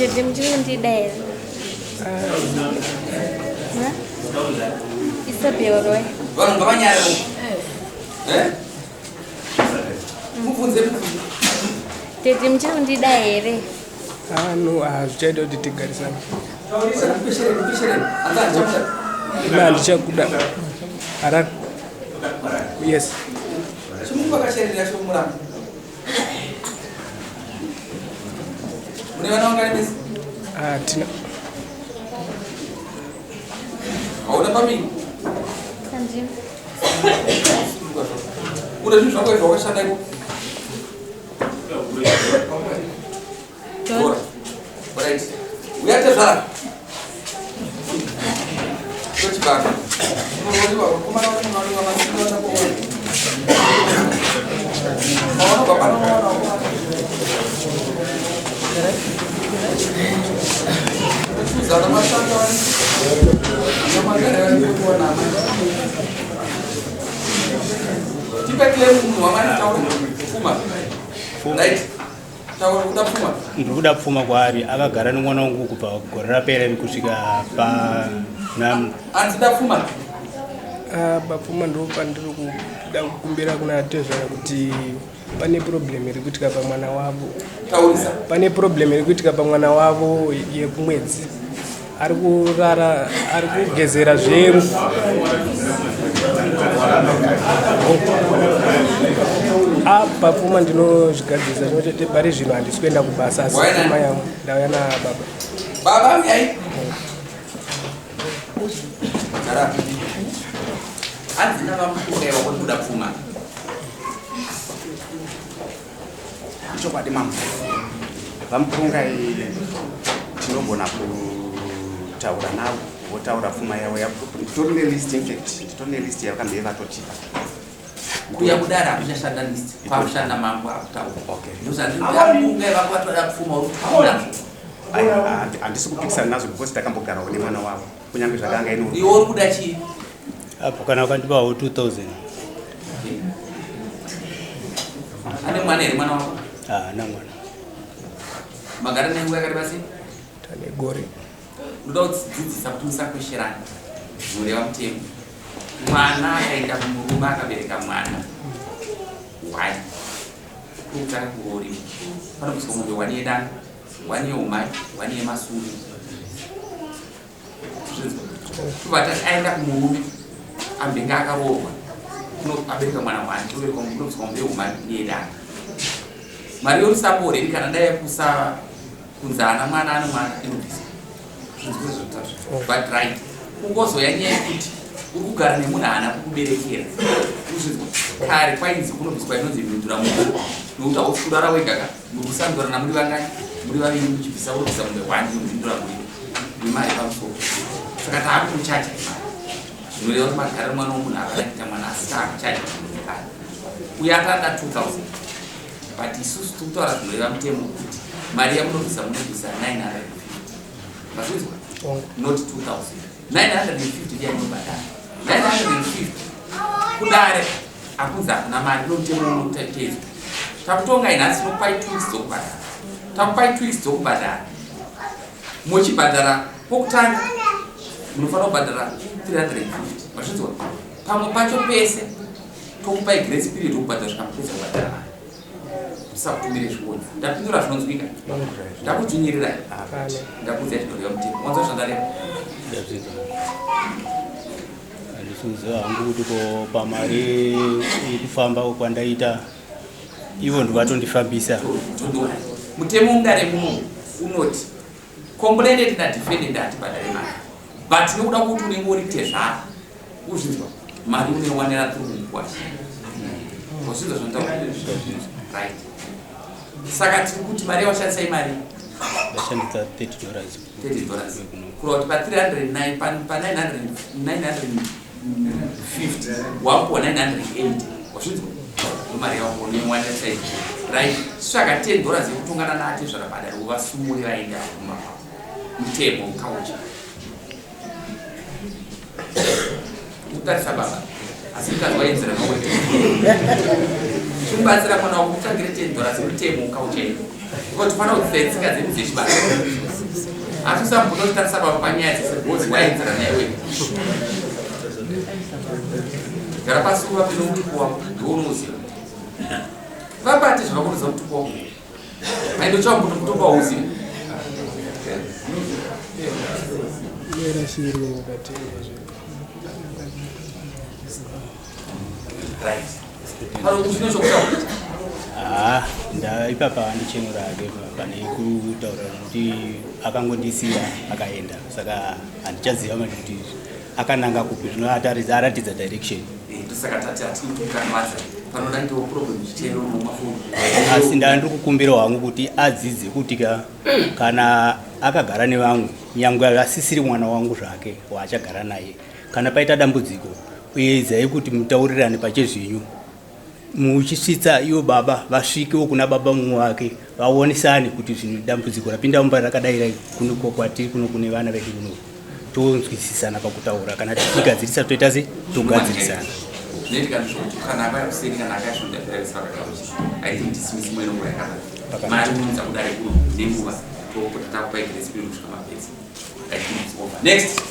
Jadi mjuni deh. Isa bioro. Bang, bapaknya ada. Jadi mjuni deh. No, jadi di tiga di sana. Pikirin. Anda cepat. Nah, kuda. Arak. Yes. Semua kasih dia semua. Mana orang kali ni? Tina. Kau dah pahami? Anjing. Udah tu sampai kau sana itu. Baik. Lihat salah. Terus kan. Kemana orang masih ada kau? Oh, bapak. Zada masalah. Nama dia itu nama. Tiba klaim mana tahu? Fuma. Right. Tahu udah fuma. Udah fuma kwa hari akagara n'umwana wangu kuva gore rapera kusvika pa nam. Anzida fuma. Bapfuma ndo pandiri kuda kukumbira kuna tezvara kuti pane problem iri kuitika pamwana wavo. Taurisa. Pane problem iri kuitika pamwana wavo yekumwedzi. Ari kurara, ari kugezera zvengu. Bapfuma ndinozvigadzirisa zvinoti pari zvino handisi kuenda kubasa asi pfuma yangu ndauya nababa. Baba yai. Cara. Anzina vamukukeva kwekuda pfuma. Chokwadi mama vamupunga tinogona kutaura navo votaura pfuma yavo tori nelist infact tori nelist yakambe vatotipa kuya kudara akuchashanda list pakushanda mambo akutaura ndozandiamunga vakwatoda pfuma urikutaura handisi kupikisana nazvo because takambogarawo nemwana wavo kunyange zvakanga ino iwe uri kuda chii apo kana ukandipawo 2000 ane mwana here mwana wako na mwana magara nenguva yakati pasi Tane gore. ndoda kudzidzisa kuti musakwesherana zvoreva mutemo mwana akaenda kumurume akabereka mwana wai kutara kurori panokuswa kunge wani yedana wani yeumai wani yemasuri kuvatati aenda kumurume ambenge akaroorwa abereka mwana wani obereka kunokuswa kunge yeumai neyedana mari yorusambore iri kana dai kusa kunzana mwana ane mwana inobvisa but right kungozoya nyaya yekuti uri kugara nemunhu haana kukuberekera uzvinzwa kare kwainzi kunobviswa inonzi mhindura mukuru nokuti hausi kurara wegaka nokusanzorana muri vangani muri vaviri muchibvisa urobvisa mumwe wani nomhindura muviri nemari pamusoro saka taapi muchacha zvinoreva kuti magariro mwana womunhu akaita mwana asi taakuchacha kare uye atanda 2000 but isusu tikutaura zvinoreva mutemo kuti mari yamunobvisa munobvisa 950 mazvinzwa not 2000 950 ndiyanobhadara 950 kudare akunzi hakuna mari nomutemo unotetedzwa takutonga inhasi nokupai tweaks dzokubhadara takupai tweaks dzokubhadara muchibhadara pokutanga munofanira kubhadara 350 mazvinzwa pamwe pacho pese tokupai grace period yokubhadara zvikamupedza kubhadara sakutumire zvioni ndapindura zvinonzwika ndakudzvinyirirai ndakuudza zvinoreva mutemo wanza zvandareva handisiziva hangu kuti ko pamari yekufamba kwandaita ivo ndivatondifambisa mutemo ungare muno unoti complained na defended hatibhadare mari but nokuda kuti unenge uri tezvara uzvinzwa mari unoiwanira through mukwashi wazvinzwa zvanotaura right saka tiri kuti mari yawashandisai mari ndashandisa $30 kurova kuti pa 950 wakuwa 980 wazvinzwa nomari yako noiwandirisai right saka $10 yekutongana nate zvakabhadara uvasumure vaenda mutemo ukaucha utarisa baba asi ndikazwaenzera mawe chimubatsira mwana wako kutangire $10 mutemo ukaucha Because fana ukufetsika dzedu dzechibasa. Atisambuka kutarisa panyaya dzesebhozi waenzera naye. Gara pasi uvapinda mutupo wako ndounoziva. Vabate zvavakunoziva mutupo wako. Aindo chaumbuto mutupo wauziva. Right. Pano kuchino chokutaura. Ipapa andichenurake pane kutaura kuti akangondisiya akaenda saka handichaziva manje kuti akananga kupi zvinoataridza aratidza direction. Saka tati atikukanwaza panoda ndiwo problem chitero mumafundo. Asi ndandiri kukumbira wangu kuti adzidze kuti kana akagara nevamwe nyangwe asisiri mwana wangu zvake waachagara naye kana paita dambudziko uyedzai kuti mutaurirane pachezvinyu muchisvitsa iwo baba vasvikewo kuna baba mumwe wake vaonesane kuti zvinhu dambudziko rapinda mumba rakadai kuno kwatiri kuno kune vana vedu kuno tonzwisisana pakutaura kana tichigadzirisa toita se togadzirisana. Kana vakuseni kana akasvonda peraisa vakakauchi aitisimisi mweno nguva yakanaka mari unonza kudare kuno nenguva tokuti takupaigiresi piro kusvika mapedzi. Next.